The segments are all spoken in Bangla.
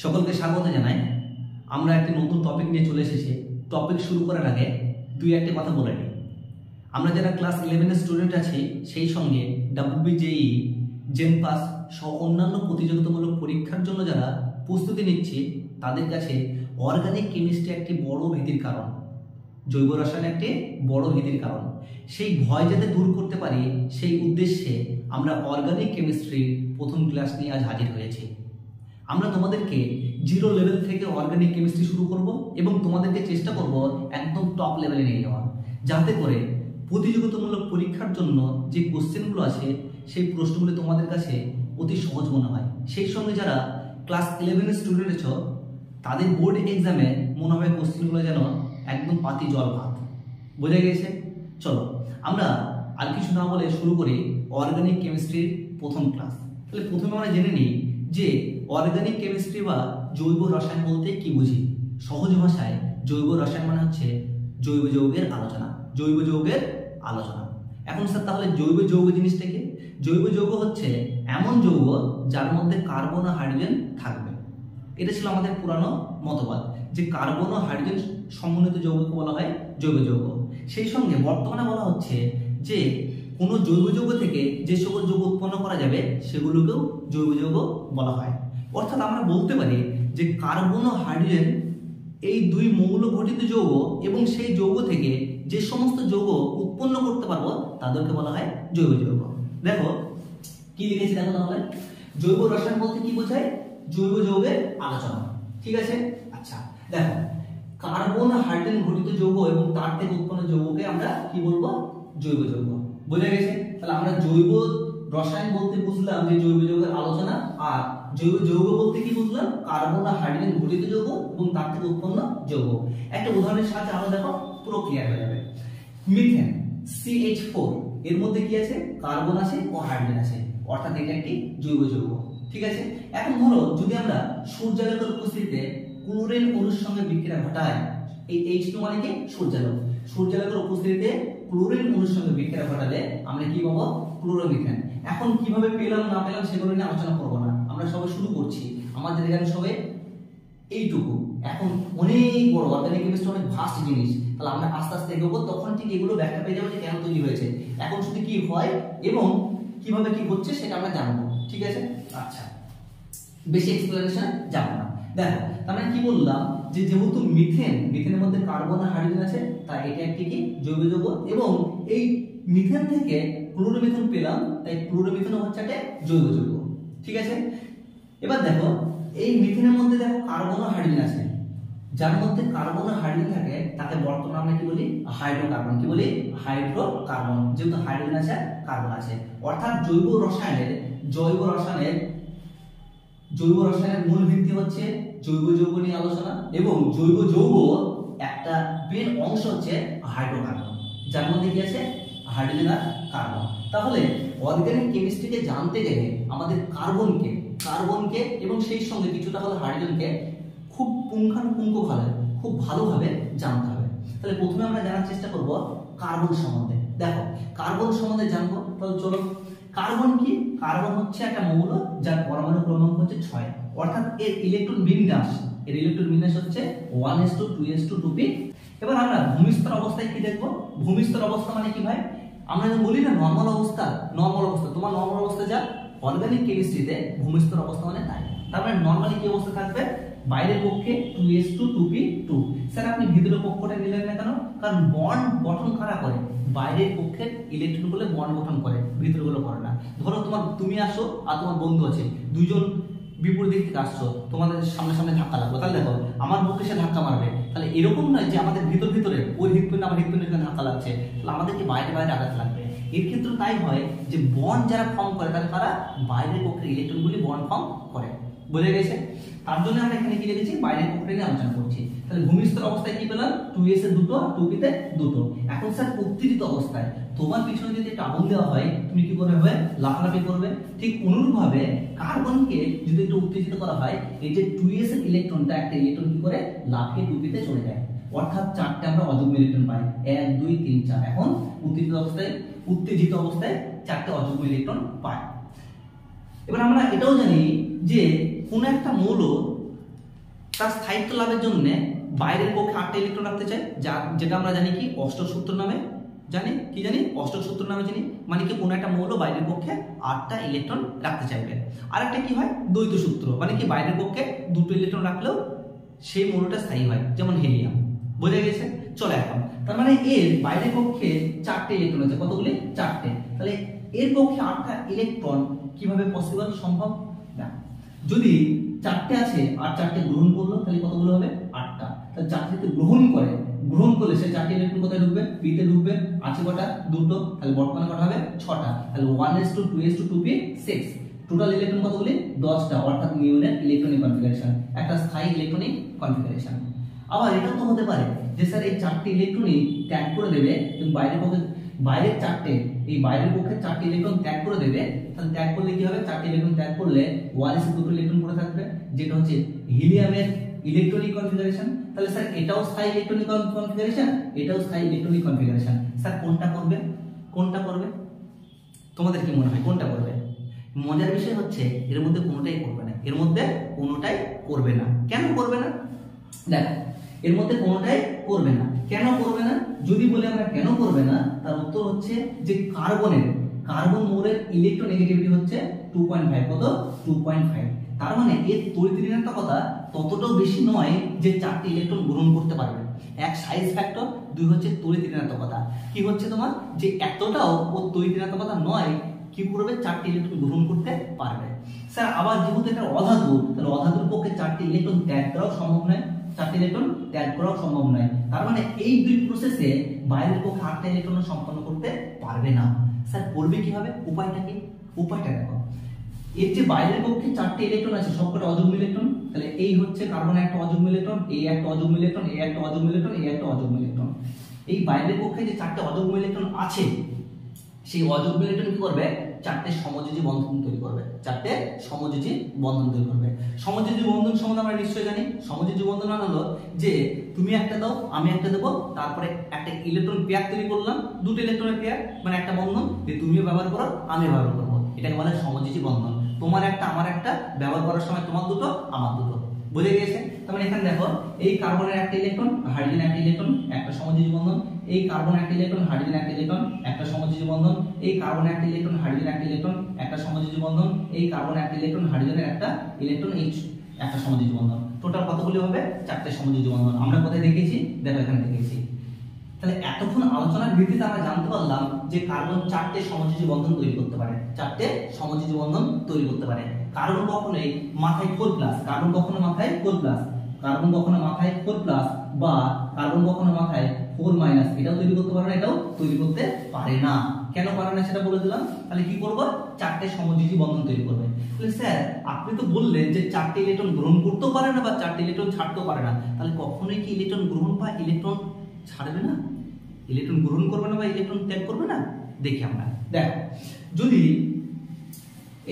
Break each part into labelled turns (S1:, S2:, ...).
S1: সকলকে স্বাগত জানাই। আমরা একটি নতুন টপিক নিয়ে চলে এসেছি। টপিক শুরু করার আগে দুই একটা কথা বলে নিই। আমরা যারা ক্লাস 11 স্টুডেন্ট আছি, সেই সঙ্গে WBJEE, জেনপাস সহ অন্যান্য প্রতিযোগিতামূলক পরীক্ষার জন্য যারা প্রস্তুতি নিচ্ছি, তাদের কাছে অর্গানিক কেমিস্ট্রি একটি বড় ভীতির কারণ, জৈব রসায়ন একটি বড় ভীতির কারণ। সেই ভয় যাতে দূর করতে পারি, সেই উদ্দেশ্যে আমরা অর্গানিক কেমিস্ট্রির প্রথম ক্লাস নিয়ে আজ হাজির হয়েছি। আমরা তোমাদেরকে জিরো লেভেল থেকে অর্গানিক কেমিস্ট্রি শুরু করব এবং তোমাদেরকে চেষ্টা করব একদম টপ লেভেলে নিয়ে যাওয়া, যাতে করে প্রতিযোগিতামূলক পরীক্ষার জন্য যে কোশ্চেনগুলো আছে সেই প্রশ্নগুলো তোমাদের কাছে অতি সহজ মনে হয়। সেই সঙ্গে যারা ক্লাস 11 স্টুডেন্ট আছো, তাদের বোর্ড এক্সামে মনে হবে কোশ্চেনগুলো যেন একদম পাতি জল ভাত। বোঝা গেছে? চলো আমরা আর কিছু না বলে শুরু করি অর্গানিক কেমিস্ট্রির প্রথম ক্লাস। তাহলে প্রথমে আমরা জেনে নিই যে অর্গানিক কেমিস্ট্রি বা জৈব রসায়ন বলতে কি বুঝি। সহজ ভাষায় জৈব রসায়ন মানে হচ্ছে জৈব যৌগের আলোচনা, জৈব যৌগের আলোচনা। এখন স্যার তাহলে জৈব যৌগ জিনিসটা কি? জৈব যৌগ হচ্ছে এমন যৌগ যার মধ্যে কার্বন ও হাইড্রোজেন থাকবে। এটা ছিল আমাদের পুরানো মতবাদ যে কার্বন ও হাইড্রোজেন সমন্বিত যৌগকে বলা হয় জৈব যৌগ। সেই সঙ্গে বর্তমানে বলা হচ্ছে যে কোনো জৈব যৌগ থেকে যে সকল যৌগ উৎপন্ন করা যাবে সেগুলোকেও জৈব যৌগ বলা হয়। অর্থাৎ আমরা বলতে পারি যে কার্বন ও হাইড্রোজেন এই দুই মৌল গঠিত যৌগ এবং সেই যৌগ থেকে যে সমস্ত যৌগ উৎপন্ন করতে পারবো তাদেরকে বলা হয় জৈব যৌগ। দেখো কি লিখেছি, দেখো তাহলে জৈব রসায়ন বলতে কি বোঝায়? জৈব যৌগের আলোচনা। ঠিক আছে, আচ্ছা দেখো কার্বন ও হাইড্রোজেন ঘটিত যৌগ এবং তার থেকে উৎপন্ন যৌগকে আমরা কি বলবো? জৈব যৌগ। বোঝা গেছে? তাহলে আমরা জৈব রসায়ন বলতে বুঝলাম যে জৈব যৌগের আলোচনা, আর জৈব যৌগ বলতে কি বুঝলাম? কার্বন আর হাইড্রোজেন ঘটিত যৌগ এবং তার থেকে উৎপন্ন যৌগ। একটা উদাহরণের সাথে আরো দেখো পুরো ক্লিয়ার হয়ে যাবে। মিথেন CH4, এর মধ্যে কি আছে? কার্বন আছে ও হাইড্রোজেন আছে, অর্থাৎ এটা একটি জৈব যৌগ। ঠিক আছে, এখন ধরো যদি আমরা সূর্যালোকের উপস্থিতিতে ক্লোরিন অণুর সঙ্গে বিক্রিয়া ঘটাই, এই H2 মানে কি? সূর্যালোক। সূর্যালোকের উপস্থিতিতে ক্লোরিন অণুর সঙ্গে বিক্রিয়া ঘটালে আমরা কি পাবো? ক্লোরোমিথেন। এখন কিভাবে পেলাম না পেলাম সেগুলো নিয়ে আলোচনা করব না, আমরা সবাই শুরু করছি। আমাদের এখানে সবে এইটুকু, এখন অনেক বড় অর্গানিক কেমিস্ট্রি অনেক ভাস্ট জিনিস। তাহলে আমরা আস্তে আস্তে এগোবো, তখন ঠিক এগুলো ব্যাখ্যা পেয়ে যাবো যে কেন তৈরি হয়েছে। এখন শুধু কি হয় এবং কিভাবে কি হচ্ছে সেটা আমরা জানবো। ঠিক আছে, আচ্ছা বেশি এক্সপ্লেনেশন যাব না। দেখো তার মানে কি বললাম যে যেহেতু মিথেনের মধ্যে কার্বন আর হাইড্রোজেন আছে, তাই এটা একটি কি? জৈব যৌগ। এবং এই মিথেন থেকে ক্লোরোমিথেন পেলাম, তাই ক্লোরোমিথেন হচ্ছে একটা জৈব যৌগ। ঠিক আছে, এবার দেখো এই মিথেনের মধ্যে দেখো কার্বন আর হাইড্রোজেন আছে, যার মধ্যে কার্বন আর হাইড্রোজেন থাকে তাকে বর্তমানে আমরা কি বলি? হাইড্রোকার্বন। কি বলি? হাইড্রোকার্বন। যেহেতু হাইড্রোজেন আছে কার্বন আছে, অর্থাৎ জৈব রসায়নের মূল ভিত্তি হচ্ছে জৈব যৌগ নিয়ে আলোচনা। এবং জৈব যৌগ একটা মেন অংশ হচ্ছে হাইড্রোকার্বন, যার মধ্যে কি আছে? হাইড্রোজেন আর কার্বন। তাহলে অর্গানিক কেমিস্ট্রিকে জানতে গেলে আমাদের কার্বনকে এবং সেই সঙ্গে কিছুটা হলে হাইড্রোজেনকে খুব পুঙ্খানুপুঙ্খভাবে, খুব ভালোভাবে জানতে হবে। তাহলে প্রথমে আমরা জানার চেষ্টা করব কার্বন সম্বন্ধে। দেখো কার্বন সম্বন্ধে জানবো, তাহলে চলো কার্বন কি? কার্বন হচ্ছে একটা মৌল যার পরমাণু ক্রমাঙ্ক হচ্ছে 6, অর্থাৎ এর ইলেকট্রন বিন্যাস হচ্ছে 1s2 2s2 2p। এবার আমরা ভূমিস্তর অবস্থায় কি দেখবো? ভূমিস্তর অবস্থা মানে কি ভাই? আমরা যে বলি না নরমাল অবস্থা, তোমার নরমাল অবস্থা যা, অর্গানিক কেমিস্ট্রিতে ভূমিস্তর অবস্থা মানে তাই। তার মানে নরমালি কি অবস্থা থাকবে? বাইরের পক্ষে 2s2 2p2। স্যার আপনি ভিতরের পক্ষটা নিলেন না কেন? কারণ বন্ড গঠন কারা করে? বাইরের পক্ষের ইলেকট্রনগুলো বন্ড গঠন করে, ভিতরগুলো করে না। ধরো তুমি আসো আর তোমার বন্ধু আছে, দুইজন বিপরীত দিক থেকে আসছো, তোমাদের সামনে ধাক্কা লাগলো, তাহলে দেখো আমার পক্ষে সে ধাক্কা মারবে। তাহলে এরকম নয় যে আমাদের ভিতরে ওই হৃৎপিণ্ড আমার হৃৎপিণ্ডের ধাক্কা লাগছে, তাহলে আমাদেরকে বাইরে আঘাত লাগবে। এর ক্ষেত্রে তাই হয় যে বন্ড যারা ফর্ম করে তারা বাইরের পক্ষের ইলেকট্রনগুলি বন্ড ফর্ম করে। বোঝা গেছে? তার জন্য আমরা এখানে কি লিখেছি? বাইরের পক্ষে নিয়ে আলোচনা করছি। তাহলে ভূমিস্তর অবস্থায় কি পেলাম? 2s এ 2 আর 2p তে 2। এখন স্যার উত্তেজিত অবস্থায় তোমার পিছনে যদি একটা আগুন দেওয়া হয়, তুমি কি করবে? লাফালাফি করবে। ঠিক অনুরূপভাবে কার্বনকে যদি একটু উত্তেজিত করা হয়, এই যে 2s এর ইলেকট্রনটা, একটা ইলেকট্রন কি করে? লাফিয়ে 2p তে চলে যায়, অর্থাৎ 4টে আমরা অযুগ্ম ইলেকট্রন পাই, 1 2 3 4। এখন উত্তেজিত অবস্থায় 4টে অযুগ্ম ইলেকট্রন পাই। এবার আমরা এটাও জানি যে কোন একটা মৌল তার স্থায়িত্ব লাভের জন্য বাইরের কক্ষে 8টা ইলেকট্রন রাখতে চাই, যেটা আমরা জানি কি অষ্টক সূত্র নামে জানি, কি জানি অষ্টক সূত্র নামে জানি, মানে কি কোনো একটা মৌল বাইরের কক্ষে 8টা ইলেকট্রন রাখতে চাইবে। আর একটা কি হয় দ্বৈত সূত্র, মানে কি বাইরের কক্ষে 2টো ইলেকট্রন রাখলেও সেই মৌলটা স্থায়ী হয়, যেমন হিলিয়াম। বোঝা গেছে? চলে এখন তার মানে এর বাইরের কক্ষে 4টে ইলেকট্রন আছে, কতগুলি 4টে, তাহলে এর পক্ষে 8টা ইলেকট্রন কিভাবে পসিবল, সম্ভব না। যদি 4টে আছে আর 4টে গ্রহণ করলো তাহলে কতগুলো হবে 8টা, তাহলে 4টে গ্রহণ করলে সে 4টে ইলেকট্রন কোথায় ঢুকবে, পিতে ঢুকবে, আছে কটা 2টো, তাহলে বর্তমানে কটা হবে 6টা, তাহলে 1:2 2p 6, টোটাল ইলেকট্রন কতগুলি 10টা, অর্থাৎ নিউনের ইলেকট্রনিক কনফিগারেশন, একটা স্থায়ী ইলেকট্রনিক কনফিগারেশন। আবার এটাও তো হতে পারে যে স্যার এই 4টে ইলেকট্রনই ত্যাগ করে দেবে এবং বাইরের পক্ষে বাইরের 4টে, এই বাইরের পক্ষে 4টে ইলেকট্রন ত্যাগ করে দেবে, তাহলে ত্যাগ করলে কি হবে 4টে ইলেকট্রন ত্যাগ করলে 1:2 ইলেকট্রন পড়ে থাকবে, যেটা হচ্ছে হিলিয়ামের ইলেকট্রনিক কনফিগারেশন। তাহলে স্যার এটাও স্থায়ী ইলেকট্রনিক কনফিগারেশন, এটাও স্থায়ী ইলেকট্রনিক কনফিগারেশন। স্যার কোনটা করবে, কোনটা করবে, তোমাদের কি মনে হয় কোনটা করবে? মজার বিষয় হচ্ছে এর মধ্যে কোনোটাই করবে না, এর মধ্যে কোনোটাই করবে না। কেন করবে না? দেখো এর মধ্যে কোনোটাই করবে না, কেন করবে না? যদি বলি আমরা কেন করবে না, তার উত্তর হচ্ছে যে কার্বন মৌলের ইলেকট্রোনেগেটিভিটি হচ্ছে 2.5, কত 2.5, তার মানে এর তড়িৎ ঋণাত্মকতা ততটাও বেশি নয় যে 4টে ইলেকট্রন গ্রহণ করতে পারবে। এক সাইজ ফ্যাক্টর, 2 হচ্ছে তড়িৎ ঋণাত্মকতা। কি হচ্ছে তোমার যে এতটাও ও তড়িৎ ঋণাত্মকতা নয়, কি করবে 4টে ইলেকট্রন গ্রহণ করতে পারবে। স্যার আবার যেহেতু এটা অধাতু, তাহলে অধাতুর পক্ষে 4টে ইলেকট্রন ত্যাগ করাও সম্ভব নয়, 4টে ইলেকট্রন ত্যাগ করাও সম্ভব নয়, তার মানে এই দুই প্রসেসে বাইরের পক্ষে 8টা ইলেকট্রন সম্পন্ন করতে পারবে না। স্যার করবে কিভাবে, উপায়টা কি? উপায়টা দেখো, এর যে বাইরের পক্ষে 4টে ইলেকট্রন আছে সবকটা অযুগ্ম ইলেকট্রন, তাহলে এই হচ্ছে কার্বনের একটা অযুগ্ম ইলেকট্রন, এই একটা অযুগ্ম ইলেকট্রন, এই একটা অযুগ্ম ইলেকট্রন, এই একটা অযুগ্ম ইলেকট্রন। এই বাইরের পক্ষে যে 4টে অযুগ্ম ইলেকট্রন আছে, সেই অযুগ্ম ইলেকট্রন কি করবে 4টে সমযোজী বন্ধন তৈরি করবে, 4টে সমযোজী বন্ধন তৈরি করবে। সমযোজী বন্ধন সম্বন্ধে আমরা নিশ্চয়ই জানি, সমযোজী বন্ধন মানে হলো যে তুমি একটা দাও আমি একটা দেবো, তারপরে একটা ইলেকট্রন পেয়ার তৈরি করলাম, 2টো ইলেকট্রনের পেয়ার, মানে একটা বন্ধন যে তুমিও ব্যবহার করো আমিও ব্যবহার করবো, এটাকে বলে সমযোজী বন্ধন। তোমার একটা আমার একটা ব্যবহার করার সময় তোমার দুটো আমার দুটো। বুঝে গিয়েছে? তার মানে এখানে দেখো এই কার্বনের একটা ইলেকট্রন, হাইড্রোজেন একটা ইলেকট্রন, একটা সমযোজী বন্ধন, এই কার্বন একটা ইলেকট্রন, হাইড্রোজেন একটা ইলেকট্রন, একটা সমযোজী বন্ধন, এই কার্বন একটা ইলেকট্রন, হাইড্রোজেন একটা ইলেকট্রন, একটা সমযোজী বন্ধন, এই কার্বন একটা ইলেকট্রন, হাইড্রোজেনের একটা ইলেকট্রন, এই একটা সমযোজী বন্ধন। টোটাল কতগুলি হবে 4টে সমযোজী বন্ধন। আমরা কোথায় দেখিয়েছি, দেখো এখানে দেখিয়েছি। তাহলে এতক্ষণ আলোচনার ভিত্তিতে আমরা জানতে পারলাম যে কার্বন 4টে সমযোজী বন্ধন তৈরি করতে পারে, 4টে সমযোজী বন্ধন তৈরি করতে পারে। কার্বন কখনোই মাথায় 4+, কার্বন কখনো মাথায় 4+, কার্বন কখনো মাথায় 4+, বা কার্বন কখনো মাথায় 4-, এটাও তৈরি করতে পারে না, এটাও তৈরি করতে পারে না। কেন পারে না সেটা বলে দিলাম। তাহলে কি করব 4টে সমযোজী বন্ধন তৈরি করবে। তাহলে স্যার আপনি তো বললেন যে 4টে ইলেকট্রন গ্রহণ করতেও পারে না বা 4টে ইলেকট্রন ছাড়তেও পারে না, তাহলে কখনোই কি ইলেকট্রন গ্রহণ বা ইলেকট্রন ছাড়বে না, ইলেকট্রন গ্রহণ করবে না বা ইলেকট্রন ত্যাগ করবে না? দেখি আমরা, দেখো যদি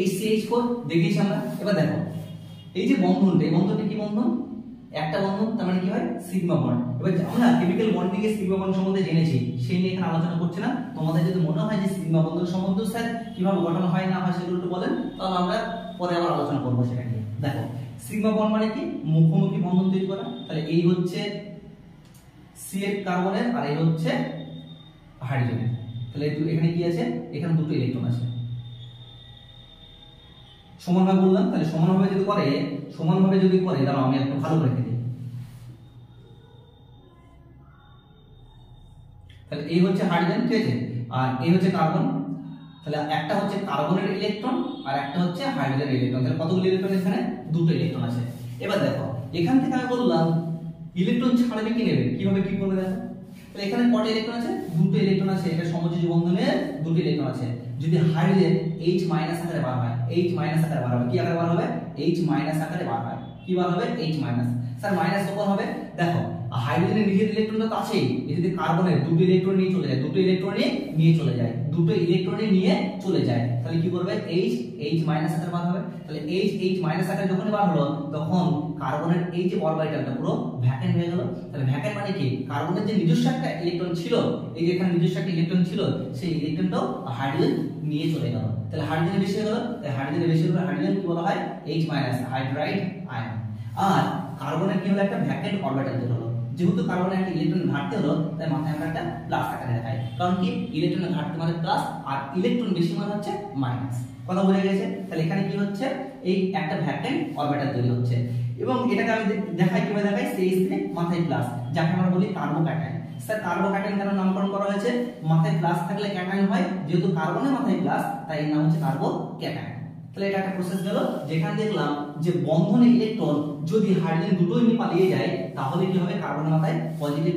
S1: এই CH4 দেখিয়েছি আমরা, এবার দেখো এই যে বন্ধনটা, এই বন্ধনটা কি বন্ধন, একটা বন্ধন, তার মানে কি হয় সিগমা বন্ড। এবার আমরা কেমিক্যাল বন্ডিং এর সিগমা বন্ড সম্বন্ধে জেনেছি, সেই নিয়ে এখানে আলোচনা করছি না। তোমাদের যদি মনে হয় যে সিগমা বন্ধন সম্বন্ধে স্যার কিভাবে গঠন হয় না হয় সেগুলো একটু বলেন, তাহলে আমরা পরে আবার আলোচনা করবো সেটা নিয়ে। দেখো সিগমা বন্ড মানে কি, মুখোমুখি বন্ধন তৈরি করা। তাহলে এই হচ্ছে CH কার্বনের আর এই হচ্ছে হাইড্রোজেনের। তাহলে এখানে কি আছে, এখানে 2টো ইলেকট্রন আছে, সমানভাবে বললাম। তাহলে সমানভাবে যদি করে দাঁড়াও আমি একটু ভালো করে দিই। তাহলে এই হচ্ছে হাইড্রোজেন, ঠিক আছে, আর এই হচ্ছে কার্বন। তাহলে একটা হচ্ছে কার্বনের ইলেকট্রন আর একটা হচ্ছে হাইড্রোজেনের ইলেকট্রন। তাহলে কতগুলো ইলেকট্রন এখানে, 2টো ইলেকট্রন আছে। এবার দেখো এখান থেকে আমি বললাম ইলেকট্রন ছাড়বে কি নেবে, কিভাবে কি করবে দেখো। তাহলে এখানে কত ইলেকট্রন আছে, 2টো ইলেকট্রন আছে, এটা সমযোজী বন্ধনের 2টো ইলেকট্রন আছে। যদি হাইড্রোজেন H- আকারে বার হয়, H- আকারে বার হবে, কি আকারে বার হবে, H- আকারে বার হয়, কি বার হবে H-। স্যার মাইনাস কখন হবে, দেখো হাইড্রোজেনের নিজের ইলেকট্রনটা তো আছেই, যদি কার্বনের 2টো ইলেকট্রন নিয়ে চলে যায়, 2টো ইলেকট্রন নিয়ে চলে যায়, 2টো ইলেকট্রন নিয়ে চলে যায়, তাহলে কি করবে H- আকারে বার হবে। তাহলে H- আকারে যখনই বার হলো তখন কার্বনের এই যে অরবিটালটা পুরো ভ্যাকেন্ট হয়ে গেল। তাহলে ভ্যাকেন্ট মানে কি, কার্বনের যে নিজস্ব একটা ইলেকট্রন ছিল, এই যে এখানে নিজস্ব একটা ইলেকট্রন ছিল, সেই ইলেকট্রনটাও হাইড্রোজেন নিয়ে চলে গেল। তাহলে হাইড্রোজেন বেশি হয়ে গেল, তাই হাইড্রোজেন বেশি হলে হাইড্রোজেন কি বলা হয় H-, হাইড্রাইড আয়ন। আর কার্বনের কি হলো একটা ভ্যাকেন্ট অরবিটাল তৈরি হলো। যেহেতু কার্বনের একটা ইলেকট্রন ঘাটতি হলো তাই মাথায় আমরা একটা প্লাস আকারে দেখাই, কারণ কি ইলেকট্রনের ঘাটতি মানে প্লাস আর ইলেকট্রন বেশি মানে হচ্ছে মাইনাস। কথা বোঝা গেছে? তাহলে এখানে কি হচ্ছে এই একটা ভ্যাকেন্ট অরবিটাল তৈরি হচ্ছে এবং এটাকে আমি দেখাই কিভাবে দেখাই, CH3 মাথায় প্লাস, যাকে আমরা বলি কার্বোক্যাটায়ন। স্যার কার্বোক্যাটায়ন কেন নামকরণ করা হয়েছে? মাথায় প্লাস থাকলে ক্যাটায়ন হয়, যেহেতু কার্বনের মাথায় প্লাস তাই এর নাম হচ্ছে কার্বোক্যাটায়ন। তাহলে এটা একটা প্রসেস গেল, যেখানে দেখলাম যে বন্ধনে ইলেকট্রন যদি হাইড্রোজেন দুটোই নিয়ে পালিয়ে যায় তাহলে কি হবে, কার্বনের মাথায় পজিটিভ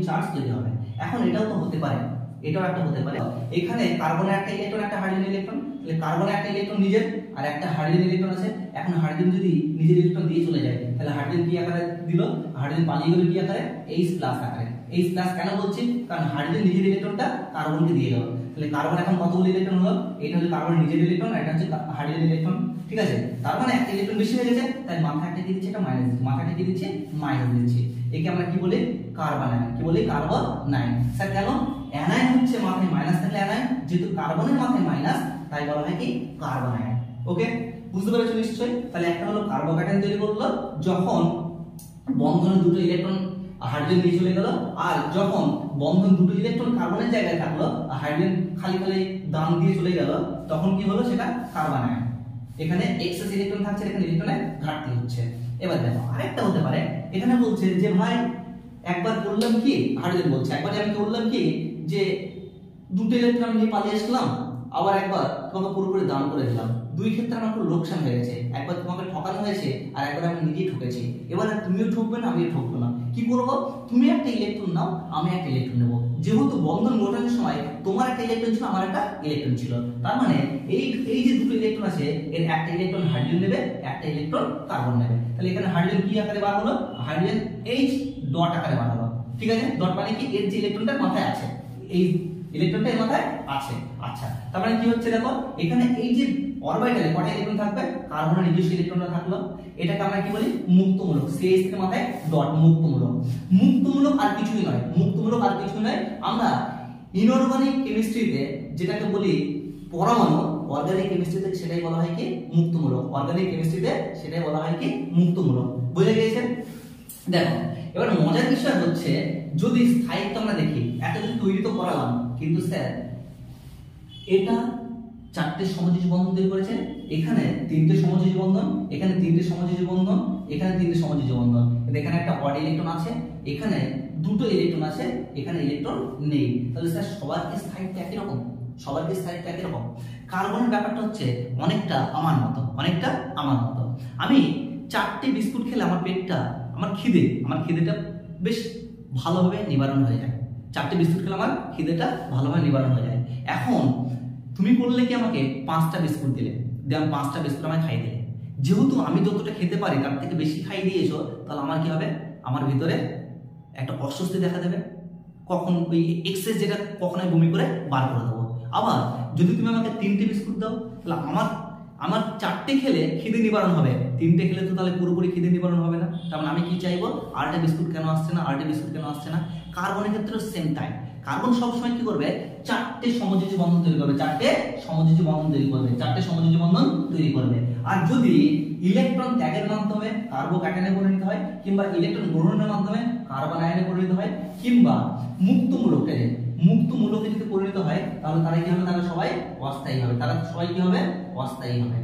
S1: চার্জ তৈরি হবে। এখন এটাও তো হতে পারে, এটাও একটা হতে পারে, এখানে কার্বনের একটা ইলেকট্রন একটা হাইড্রোজেন ইলেকট্রন, তাহলে কার্বনের একটা ইলেকট্রন নিজের আর একটা হাইড্রোজেন ইলেকট্রন আছে। এখন হাইড্রোজেন যদি নিজের ইলেকট্রন দিয়ে চলে যায় তাহলে হাইড্রোজেন কি আকারে দিল, হাইড্রোজেন পালিয়ে গেল কি আকারে, H+ আকারে। H+ কেন বলছি, কারণ হাইড্রোজেন নিজের ইলেকট্রনটা কার্বনকে দিয়ে গেল। তাহলে কার্বন এখন কতগুলো ইলেকট্রন হলো, এটা হলো কার্বনের নিজের ইলেকট্রন আর এটা হচ্ছে হাইড্রোজেন ইলেকট্রন, ঠিক আছে। তার মানে একটা ইলেকট্রন বেশি হয়ে গেছে, তাই মাথা একটা কি দিচ্ছে, এটা মাইনাস দিচ্ছে, মাথাটা কি দিচ্ছে, মাইনাস দিচ্ছে। একে আমরা কি বলি, কার্বনায়ন। কি বলি, কার্বনায়ন। স্যার কেন, অ্যানায়ন হচ্ছে মাথায় মাইনাস থাকলে অ্যানায়ন, যেহেতু কার্বনের মাথায় মাইনাস তাই বলা হয় কি কার্বনায়ন। ওকে, বুঝতে পেরেছো নিশ্চয়ই? তাহলে একটা হলো কার্বোক্যাটায়ন তৈরি করলো যখন বন্ধনে দুটো ইলেকট্রন হাইড্রোজেন নিয়ে চলে গেল, আর যখন বন্ধন দুটো ইলেকট্রন কার্বনের জায়গায় থাকলো আর হাইড্রোজেন খালি খালি দাম দিয়ে চলে গেল, তখন কি হলো, সেটা কার্বনায়ন। এখানে এক্সেস ইলেকট্রন থাকছে, এখানে ইলেকট্রনের ঘাটতি হচ্ছে। এবার দেখো আরেকটা হতে পারে, এখানে বলছে যে ভাই একবার করলাম কি, হাইড্রোজেন বলছে একবার আমি করলাম কি যে দুটো ইলেকট্রন নিয়ে পালিয়ে আসলাম, আবার একবার তোমাকে পুরোপুরি দান করে দিলাম। দুই ক্ষেত্রে আমার পুরো লোকসান হয়ে গেছে, একবার তোমাকে ঠকানো হয়েছে আর একবার আমি নিজেই ঠকেছি। এবার তুমিও ঠকবে না, আমিও ঠকবো না। কি করবো, তুমি একটা ইলেকট্রন নাও, আমি একটা ইলেকট্রন নেবো। যেহেতু বন্ধন ঘটানোর সময় তোমার একটা ইলেকট্রন ছিল, আমার একটা ইলেকট্রন ছিল, তার মানে এই যে দুটো ইলেকট্রন আছে এর একটা ইলেকট্রন হাইড্রোজেন নেবে, একটা ইলেকট্রন কার্বন নেবে। তাহলে এখানে হাইড্রোজেন কি আকারে বার হলো, হাইড্রোজেন H ডট আকারে বার হলো, ঠিক আছে। ডট মানে কি, এর যে ইলেকট্রনটা মাথায় আছে, এই ইলেকট্রনটা এর মাথায় আছে। আচ্ছা, তার মানে কি হচ্ছে দেখো, এখানে এই যে অরবিটালে কয়টা ইলেকট্রন থাকবে, কার্বনের নিজস্ব ইলেকট্রনটা থাকলো, এটাকে আমরা কি বলি মুক্তমূলক। CH এর মাথায় ডট, মুক্তমূলক। মুক্তমূলক আর কিছুই নয়, মুক্তমূলক আর কিছু নয়। আমরা ইনঅর্গানিক কেমিস্ট্রিতে যেটাকে বলি পরমাণু, অর্গানিক কেমিস্ট্রিতে সেটাই বলা হয় কি মুক্তমূলক। অর্গানিক কেমিস্ট্রিতে সেটাই বলা হয় কি মুক্তমূলক। বুঝে গিয়েছেন? দেখো এবার মজার বিষয় হচ্ছে, যদি স্থায়িত্ব আমরা দেখি, এত কিছু তৈরি তো করালাম, কিন্তু স্যার এটা চারটে সমযোজী বন্ধন তৈরি করেছে, এখানে তিনটে সমযোজী বন্ধন, এখানে তিনটে সমযোজী বন্ধন, এখানে তিনটে সমযোজী বন্ধন, এখানে একটা অড ইলেকট্রন আছে, এখানে দুটো ইলেকট্রন আছে, এখানে ইলেকট্রন নেই। তাহলে স্যার সবার কি স্থায়িত্ব একই রকম? সবার কি স্থায়িত্ব একই রকম? কার্বনের ব্যাপারটা হচ্ছে অনেকটা আমার মতো, অনেকটা আমার মতো। আমি চারটে বিস্কুট খেলে আমার পেটটা, আমার খিদেটা বেশ ভালোভাবে নিবারণ হয়ে যায়। চারটে বিস্কুট খেলে আমার খিদেটা ভালোভাবে নিবারণ হয়ে যায়। এখন তুমি করলে কি, আমাকে 5টা বিস্কুট দিলে, দিয়ে আমি 5টা বিস্কুট আমায় খাই দিলে, যেহেতু আমি যতটা খেতে পারি তার থেকে বেশি খাই দিয়েছো, তাহলে আমার কি হবে, আমার ভিতরে একটা অস্বস্তি দেখা দেবে। কখন ওই এক্সেস যেটা কখন আমি বমি করে বার করে দেবো। আবার যদি তুমি আমাকে 3টে বিস্কুট দাও, তাহলে আমার 4টে খেলে খিদে নিবারণ হবে, 3টে খেলে তো তাহলে পুরোপুরি খিদে নিবারণ হবে না। তার মানে আমি কি চাইবো, আরেকটা বিস্কুট কেন আসছে না, আরেকটা বিস্কুট কেন আসছে না। কার্বনের ক্ষেত্রে সেম টাইম, কার্বন সবসময় কি করবে, 4টে সমযোজী বন্ধন তৈরি করবে, 4টে সমযোজী বন্ধন তৈরি করবে, 4টে সমযোজী বন্ধন তৈরি করবে। আর যদি ইলেকট্রন ত্যাগের মাধ্যমে কার্বোক্যাটায়নে পরিণত হয়, কিংবা ইলেকট্রন গ্রহণের মাধ্যমে কার্বনায়নে পরিণত হয়, কিংবা মুক্তমূলকে যদি পরিণত হয়, তাহলে তারা কি হবে, তারা সবাই অস্থায়ী হবে। তারা সবাই কি হবে, অস্থায়ী হবে,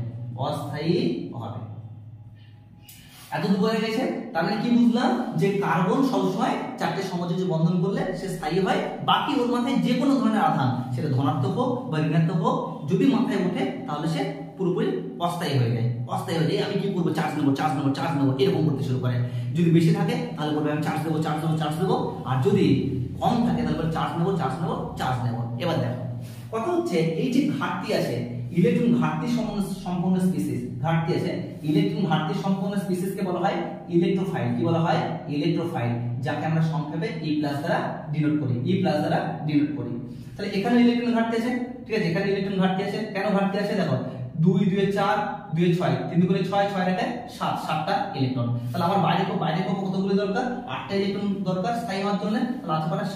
S1: অস্থায়ী হবে। এতটুকু হয়ে গেছে। তার মানে কি বুঝলাম, যে কার্বন সবসময় 4টে সমযোজী বন্ধন করলে সে স্থায়ী হয়। বাকি ওর মাথায় যে কোনো ধরনের আধান, সেটা ধনাত্মক হোক বা ঋণাত্মক হোক, যদি মাথায় ওঠে তাহলে সে পুরোপুরি অস্থায়ী হয়ে যায়। অস্থায়ী হয়ে যায়, আমি কি করবো, চার্জ নেবো এরকম করতে শুরু করে। যদি বেশি থাকে তাহলে বলবে আমি চার্জ দেবো, আর যদি কম থাকে তাহলে চার্জ নেবো। এবার দেখো কথা হচ্ছে, এই যে ঘাটতি আছে, ইলেকট্রন ঘাটতি সম্পন্ন স্পিসিস, ঘাটতি আছে, ইলেকট্রন ঘাটতি সম্পন্ন স্পিসিসকে বলা হয় ইলেকট্রোফাইল। কি বলা হয়, ইলেকট্রোফাইল, যাকে আমরা সংক্ষেপে E+ দ্বারা ডিনোট করি। তাহলে এখানে ইলেকট্রন ঘাটতি আছে, ঠিক আছে, এখানে ইলেকট্রন ঘাটতি আছে। কেন ঘাটতি আছে দেখো, 2 2 4 2 6 3 2 6 6 রেখে 7টা ইলেকট্রন। তাহলে আমার বাইরে কতগুলো দরকার, 8টা ইলেকট্রন দরকার স্থায়ী হওয়ার জন্য। তাহলে আশেপাশে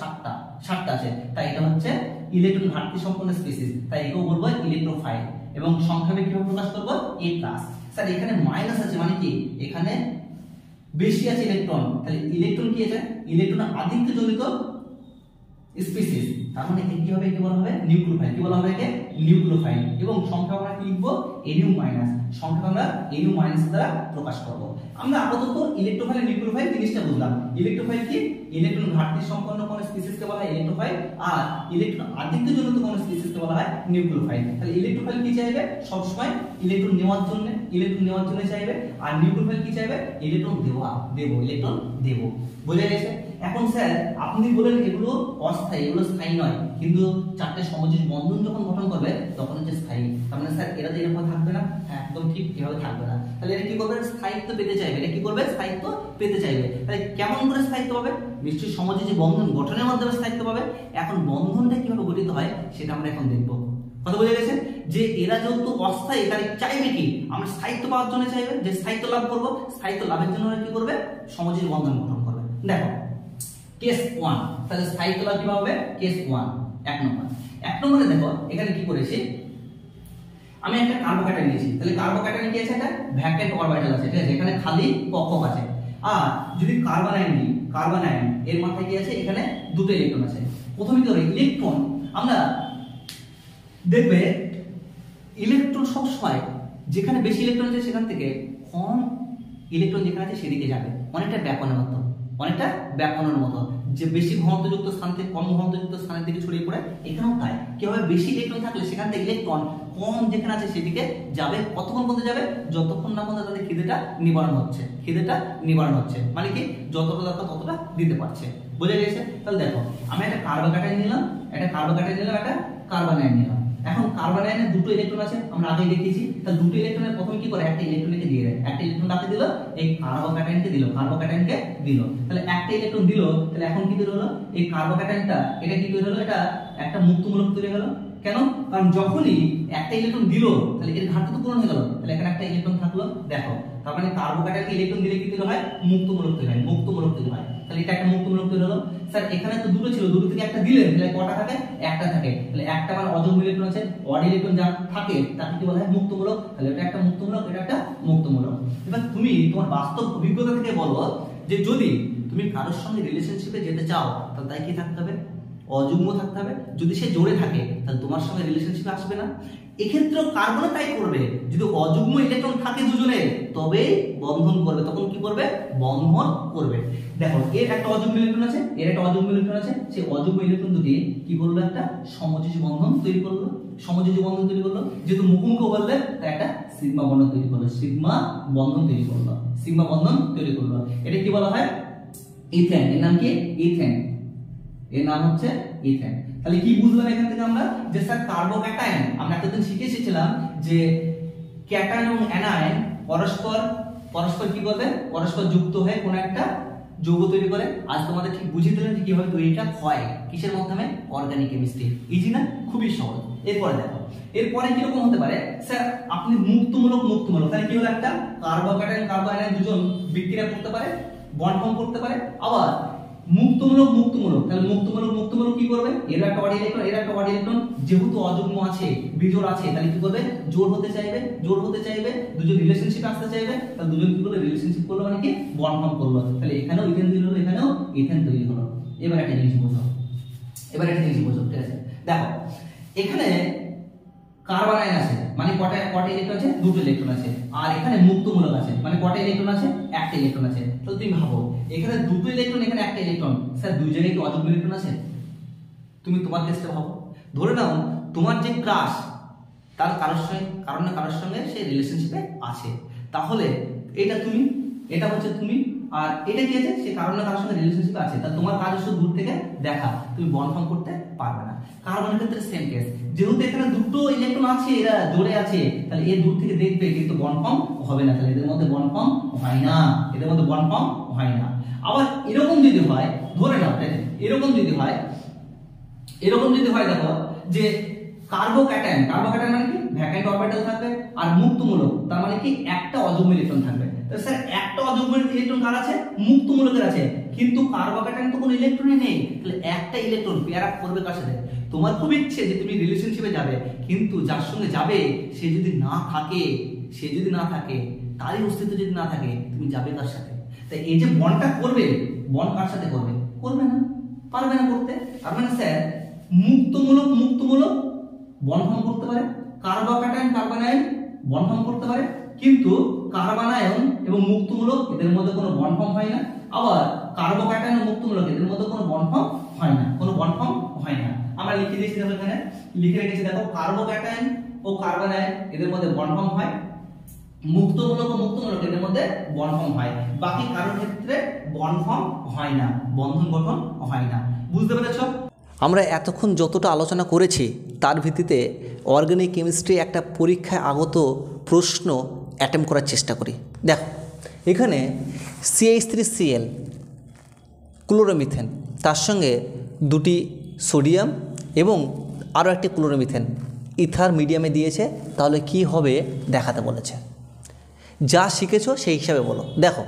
S1: 7টা আছে, তাই এটা হচ্ছে ইলেকট্রন ঘাটতি সম্পন্ন স্পিসিস, তাই একেও বলবো ইলেকট্রোফাইল। এবং সংক্ষেপে কিভাবে প্রকাশ করব, A+। স্যার এখানে মাইনাস আছে মানে কি, এখানে বেশি আছে ইলেকট্রন, তাহলে ইলেকট্রন কি আছে, ইলেকট্রন আধিক্য জনিত স্পিসিস, তার মানে কি হবে, কি বলা হবে, নিউক্লিওফাইল। কি বলা হবে একে, নিউক্লিওফাইল। এবং সংখ্যা আমরা কি লিখবো, Nu মাইনাস, সংখ্যা আমরা Nu মাইনাস দ্বারা প্রকাশ করব। আমরা আপাতত ইলেকট্রোফাইল নিউক্লিওফাইল জিনিসটা বুঝলাম। ইলেকট্রোফাইল কি, ইলেকট্রন ঘাটতি সম্পন্ন কোন স্পিসিসকে বলা হয় ইলেকট্রোফাইল, আর ইলেকট্রন আধিক্য জনিত কোন স্পিসিসকে বলা হয় নিউক্লিওফাইল। তাহলে ইলেকট্রোফাইল কি চাইবে, সব সময় ইলেকট্রন নেওয়ার জন্য চাইবে, আর নিউক্লিওফাইল কি চাইবে, ইলেকট্রন ইলেকট্রন দেব। বুঝা গেছে? এখন স্যার আপনি বলেন এগুলো অস্থায়ী, এগুলো স্থায়ী নয়, কিন্তু চারটে সমযোজী বন্ধন যখন গঠন করবে তখন হচ্ছে স্থায়ী। তার মানে স্যার এরা তো এরকম থাকবে না, হ্যাঁ একদম ঠিক, এভাবে থাকবে না। তাহলে এটা কি করবে, স্থায়িত্ব পেতে চাইবে। এটা কি করবে, স্থায়িত্ব পেতে চাইবে। তাহলে কেমন করে স্থায়িত্ব পাবে, নিশ্চয়ই সমযোজী বন্ধন গঠনের মাধ্যমে স্থায়িত্ব পাবে। এখন বন্ধনটা কিভাবে গঠিত হয় সেটা আমরা এখন দেখবো। কথা বোঝা গেছে? যে এরা যেহেতু অস্থায়ী, তাহলে চাইবে কি, আমরা স্থায়িত্ব পাওয়ার জন্য চাইবে, যে স্থায়িত্ব লাভ করবো, স্থায়িত্ব লাভের জন্য কি করবে, সমযোজী বন্ধন গঠন করবে। দেখো কেস 1, তাহলে স্থায়িত্ব লাভ কি হবে, কেস 1 এক নম্বরে দেখো এখানে কি করেছি, আমি একটা কার্বোক্যাটায়ন নিয়েছি। তাহলে কার্বোক্যাটায়ন কি আছে, একটা ভ্যাকেন্ট অরবিটাল আছে, ঠিক আছে, এখানে খালি কক্ষক আছে। আর যদি কার্বনায়ন নিই, কার্বনায়ন এর মাথায় কি আছে, এখানে দুটো ইলেকট্রন আছে। প্রথমে কি হবে, ইলেকট্রন, আমরা দেখবে ইলেকট্রন সব সময় যেখানে বেশি ইলেকট্রন আছে সেখান থেকে কম ইলেকট্রন যেখানে আছে সেদিকে যাবে, অনেকটা ব্যাকনের মতো, যে বেশি ঘনত্বযুক্ত স্থান থেকে কম ঘনত্বযুক্ত স্থানের দিকে ছড়িয়ে পড়ে, এখানেও তাই। কি হবে, বেশি ইলেকট্রন থাকলে সেখান থেকে ইলেকট্রন কম যেখানে আছে সেদিকে যাবে। কতক্ষণ পর্যন্ত যাবে, যতক্ষণ না পর্যন্ত তাদের খিদেটা নিবারণ হচ্ছে, মানে কি যতটা দরকার ততটা দিতে পারছে। বোঝা গেছে? তাহলে দেখো আমি একটা কার্বোক্যাটায়ন নিলাম, একটা কার্বনায়ন নিলাম। এখন কার্বনায়নে দুটো ইলেকট্রন আছে, আমরা আগে দেখিয়েছি। তাহলে দুটো ইলেকট্রনের প্রথমে কি করে, একটা ইলেকট্রনকে দিয়ে দেয়, একটা ইলেকট্রন কাকে দিল, এই কার্বোক্যাটায়নকে দিল। তাহলে একটা ইলেকট্রন দিল, তাহলে এখন কি তৈরি হলো, এই কার্বোক্যাটায়নটা এটা কি তৈরি হলো, এটা একটা মুক্তমূলক তৈরি হলো। কেন, কারণ যখনই একটা ইলেকট্রন দিল তাহলে এর ঘাটতি তো পূরণ হয়ে গেল, তাহলে এখানে একটা ইলেকট্রন থাকলো। দেখো তার মানে কার্বোক্যাটায়নকে ইলেকট্রন দিলে কি তৈরি হয়, মুক্তমূলক তৈরি হয়। তাহলে এটা একটা মুক্তমূলক তৈরি হলো। স্যার এখানে তো দুটো ছিল, দুটো থেকে একটা দিলেন, তাহলে কটা থাকে, একটা থাকে। তাহলে একটা মানে অযৌগ ইলেকট্রন আছে, অড ইলেকট্রন যা থাকে তাকে কি বলা হয়, মুক্তমূলক। তাহলে এটা একটা মুক্তমূলক, এটা একটা মুক্তমূলক। এবার তুমি তোমার বাস্তব অভিজ্ঞতা থেকে বলো যে যদি তুমি কারোর সঙ্গে রিলেশনশিপে যেতে চাও তাহলে তাই কি থাকতে হবে, অযুগ্ম থাকতে হবে। যদি সে জোরে থাকে তাহলে তোমার সঙ্গে রিলেশনশিপে আসবে না। এক্ষেত্রেও কার্বনও তাই করবে, যদি অযুগ্ম ইলেকট্রন থাকে দুজনে তবে বন্ধন করবে, তখন কি করবে, বন্ধন করবে। দেখো এর একটা অযুগ্ম ইলেকট্রন আছে, এর একটা অযুগ্ম ইলেকট্রন আছে, সেই অযুগ্ম ইলেকট্রন দুটি কি করলো, একটা সমযোজী বন্ধন তৈরি করলো। যেহেতু মুখোমুখি বললে তাই একটা সিগমা বন্ধন তৈরি করলো। এটা কি বলা হয়, ইথেন। এর নাম কি, ইথেন। এর নাম হচ্ছে ইথেন। তাহলে কি বুঝলাম এখান থেকে আমরা, যে স্যার কার্বোক্যাটায়ন আমরা এতদিন শিখে এসেছিলাম যে ক্যাটায়ন এবং অ্যানায়ন পরস্পর কি করবে, পরস্পর যুক্ত হয়ে কোন একটা যৌগ তৈরি করে। আজ তোমাদের ঠিক বুঝিয়ে দিলাম যে কিভাবে তৈরিটা হয়, কিসের মাধ্যমে, অর্গানিক কেমিস্ট্রি। ইজি না, খুবই সহজ। এরপরে দেখো, এরপরে কিরকম হতে পারে, স্যার আপনি মুক্তমূলক, তাহলে কি হলো, একটা কার্বোক্যাটায়ন কার্বনায়ন দুজন বিক্রিয়া করতে পারে, বন্ড ফর্ম করতে পারে। আবার মুক্তমূলক, তাহলে মুক্তমূলক কি করবে, এর একটা অড ইলেকট্রন, যেহেতু অযুগ্ম আছে, বিজোড় আছে, তাহলে কি করবে, জোড় হতে চাইবে, দুজন রিলেশনশিপ আসতে চাইবে, তাহলে দুজন কি করবে, রিলেশনশিপ করলো, মানে কি বন্ড ফর্ম করলো। তাহলে এখানেও ইথেন তৈরি হলো, এখানেও ইথেন তৈরি হলো। এবার একটা জিনিস বোঝো, ঠিক আছে। দেখো এখানে কার্বনায়ন আছে, মানে কটা ইলেকট্রন আছে, দুটো ইলেকট্রন আছে। আর এখানে মুক্তমূলক আছে, মানে কটা ইলেকট্রন আছে, একটা ইলেকট্রন আছে। তাহলে তুমি ভাবো এখানে দুটো ইলেকট্রন, এখানে একটা ইলেকট্রন, স্যার দুই জায়গায় কি অযুগ্ম ইলেকট্রন আছে? তুমি তোমার কেসটা ভাবো, ধরে নাও তোমার যে ক্রাশ তার কারোর সঙ্গে সে রিলেশনশিপে আছে, তাহলে এটা হচ্ছে তুমি, আর এটা কি আছে, সে কারোর সঙ্গে রিলেশনশিপে আছে। তাহলে তোমার কাজ হচ্ছে দূর থেকে দেখা, তুমি বন্ড ফর্ম করতে পারবে না। কার্বনের ক্ষেত্রে সেম কেস, যেহেতু এখানে দুটো ইলেকট্রন আছে, এরা জোড়ে আছে, তাহলে এর দূর থেকে দেখবে কিন্তু বন্ড ফর্ম হবে না। তাহলে এদের মধ্যে বন্ড ফর্ম হয় না, আবার এরকম যদি হয়, ধরে নাও এরকম যদি হয় দেখো যে কার্বোক্যাটায়ন মানে কি, ভ্যাকেন্ট অরবিটাল থাকবে, আর মুক্তমূলক তার মানে কি একটা অযুগ্ম ইলেকট্রন থাকবে। তাহলে স্যার একটা অযুগ্ম ইলেকট্রন কার আছে, মুক্তমূলকের আছে, কিন্তু কার্বোক্যাটায়ন তো কোনো ইলেকট্রনই নেই। তাহলে একটা ইলেকট্রন পেয়ার আপ করবে কার সাথে, তোমার খুব ইচ্ছে যে তুমি রিলেশনশিপে যাবে, কিন্তু যার সঙ্গে যাবে সে যদি না থাকে, তারই অস্তিত্ব যদি না থাকে, তুমি যাবে কার সাথে? তো এই যে বন্ডটা করবে, বন্ড কার সাথে করবে? করবে না, পারবে না করতে। তার মানে স্যার মুক্তমূলক বন্ড ফর্ম করতে পারে, কার্বোক্যাটায়ন বন্ড ফর্ম করতে পারে, কিন্তু কার্বনায়ন এবং মুক্তমূলক এদের মধ্যে কোনো বন্ড ফর্ম হয় না। আবার কার্বোক্যাটায়ন ও মুক্তমূলক এদের মধ্যে কোনো বন্ড ফর্ম হয় না, আমরা লিখে দিয়েছি দেখো, এখানে লিখে রেখেছি দেখো, কার্বোক্যাটায়ন ও কার্বনায়ন এদের মধ্যে বন্ড ফর্ম হয়, মুক্তমূলক এদের মধ্যে বন্ড ফর্ম হয়, বাকি কারোর ক্ষেত্রে বন্ড ফর্ম হয় না, বন্ধন গঠন হয় না। বুঝতে পেরেছো? আমরা এতক্ষণ যতটা আলোচনা করেছি তার ভিত্তিতে অর্গানিক কেমিস্ট্রি একটা পরীক্ষায় আগত প্রশ্ন অ্যাটেম্প করার চেষ্টা করি। দেখো এখানে CH3Cl ক্লোরোমিথেন, তার সঙ্গে দুটি সোডিয়াম এবং আরও একটি ক্লোরোমিথেন ইথার মিডিয়ামে দিয়েছে, তাহলে কি হবে দেখাতে বলেছে। যা শিখেছো সেই হিসাবে বলো। দেখো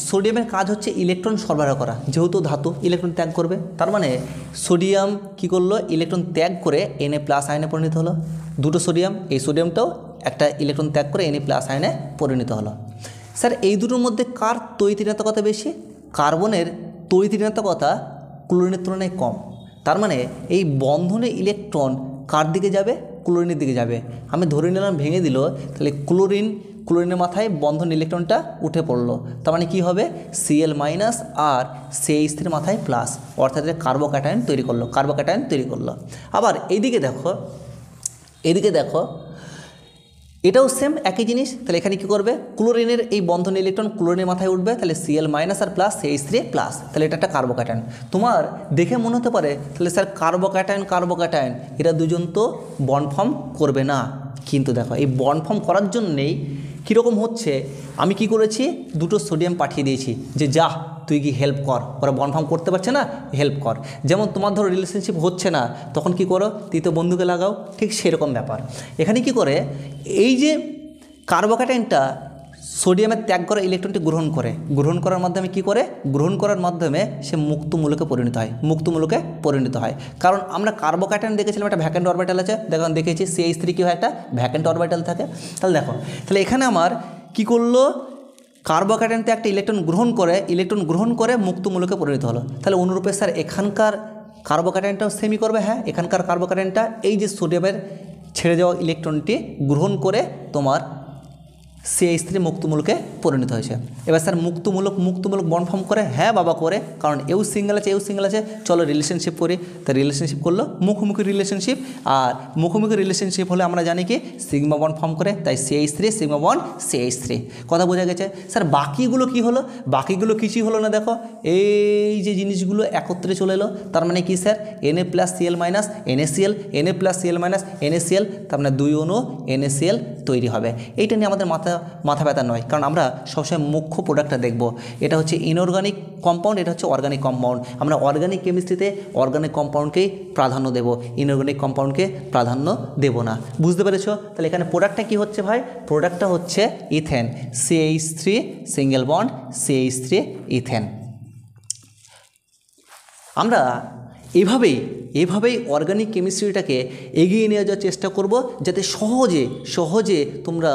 S1: সোডিয়ামের কাজ হচ্ছে ইলেকট্রন সরবরাহ করা, যেহেতু ধাতু ইলেকট্রন ত্যাগ করবে, তার মানে সোডিয়াম কি করলো, ইলেকট্রন ত্যাগ করে Na+ আয়নে পরিণত হলো। দুটো সোডিয়াম, এই সোডিয়ামটাও একটা ইলেকট্রন ত্যাগ করে Na+ আয়নে পরিণত হলো। স্যার এই দুটোর মধ্যে কার তড়িৎ-ঋণাত্মকতা বেশি? কার্বনের তড়িৎ-ঋণাত্মকতা ক্লোরিনের তুলনায় কম। তার মানে এই বন্ধনে ইলেকট্রন কার দিকে যাবে? ক্লোরিনের দিকে যাবে। আমি ধরে নিলাম ভেঙে দিল, তাহলে ক্লোরিনের মাথায় বন্ধন ইলেকট্রনটা উঠে পড়লো, তার মানে কি হবে Cl- আর CH3 মাথায় প্লাস, অর্থাৎ কার্বোক্যাটায়ন তৈরি করলো। আবার এইদিকে দেখো এটাও সেম একই জিনিস। তাহলে এখানে কি করবে, ক্লোরিনের এই বন্ধন ইলেকট্রন ক্লোরিনের মাথায় উঠবে, তাহলে Cl- আর প্লাস CH3 প্লাস, তাহলে এটা একটা কার্বোক্যাটায়ন। তোমার দেখে মনে হতে পারে তাহলে স্যার কার্বোক্যাটায়ন এরা দুজন তো বন্ড ফর্ম করবে না, কিন্তু দেখো এই বন্ড ফর্ম করার জন্যেই কীরকম হচ্ছে, আমি কি করেছি, দুটো সোডিয়াম পাঠিয়ে দিয়েছি যে যা তুই কি হেল্প কর, ওরা বন্ড ফর্ম করতে পারছে না, হেল্প কর। যেমন তোমার ধরো রিলেশনশিপ হচ্ছে না, তখন কি করো, তৃতীয় বন্ধুকে লাগাও, ঠিক সেরকম ব্যাপার। এখানে কি করে, এই যে কার্বোক্যাটায়নটা সোডিয়ামের ত্যাগ করা ইলেকট্রনটি গ্রহণ করার মাধ্যমে কি করে, গ্রহণ করার মাধ্যমে সে মুক্তমূলকে পরিণত হয়। কারণ আমরা কার্বোক্যাটায়ন দেখেছিলাম একটা ভ্যাকেন্ট অরবিটাল আছে, দেখেছি CH3 কি হয়, একটা ভ্যাকেন্ট অরবিটাল থাকে। তাহলে এখানে আমার কি করলো, কার্বোক্যাটায়নতে একটা ইলেকট্রন গ্রহণ করে মুক্তমূলকে পরিণত হলো। তাহলে অনুরূপে স্যার এখানকার কার্বোক্যাটায়নটাও সেমই করবে। হ্যাঁ, এখানকার কার্বোক্যাটায়নটা এই যে সোডিয়ামের ছেড়ে যাওয়া ইলেকট্রনটি গ্রহণ করে তোমার CH3 মুক্তমূলকে পরিণত হয়েছে। এবার স্যার মুক্তমূলক বন্ড ফর্ম করে? হ্যাঁ বাবা করে, কারণ এও সিঙ্গেল আছে, চলো রিলেশনশিপ করি। তা রিলেশনশিপ করলো মুখোমুখি রিলেশনশিপ, আর মুখোমুখি রিলেশনশিপ হলে আমরা জানি কি সিগমা বন্ড ফর্ম করে, তাই CH3 সিগমা বন্ড CH3, কথা বোঝা গেছে। স্যার বাকিগুলো কি হলো? বাকিগুলো কিছুই হলো না। দেখো এই যে জিনিসগুলো একত্রে চলে এলো, তার মানে কি sir Na+Cl- NaCl, Na+Cl- NaCl, তার মানে 2 অণু NaCl তৈরি হবে। এইটা নিয়ে আমাদের মাথা ব্যথা নয়, কারণ আমরা সবসময় মুখ্য প্রোডাক্টটা দেখব। এটা হচ্ছে ইনঅর্গানিক কম্পাউন্ড, এটা হচ্ছে অর্গানিক কম্পাউন্ড। আমরা অর্গানিক কেমিস্ট্রিতে অর্গানিক কম্পাউন্ডকেই প্রাধান্য দেব, ইনঅর্গানিক কম্পাউন্ডকে প্রাধান্য দেব না। বুঝতে পেরেছ? তাহলে এখানে প্রোডাক্টটা কি হচ্ছে ভাই? প্রোডাক্টটা হচ্ছে ethane, CH3 single bond CH3 ethane. আমরা এভাবেই অর্গানিক কেমিস্ট্রিটাকে এগিয়ে নিয়ে যাওয়ার চেষ্টা করব, যাতে সহজে তোমরা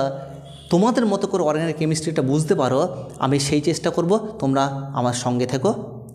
S1: তোমাদের মতো করে অর্গানিক কেমিস্ট্রিটা বুঝতে পারো। আমি সেই চেষ্টা করব, তোমরা আমার সঙ্গে থেকো।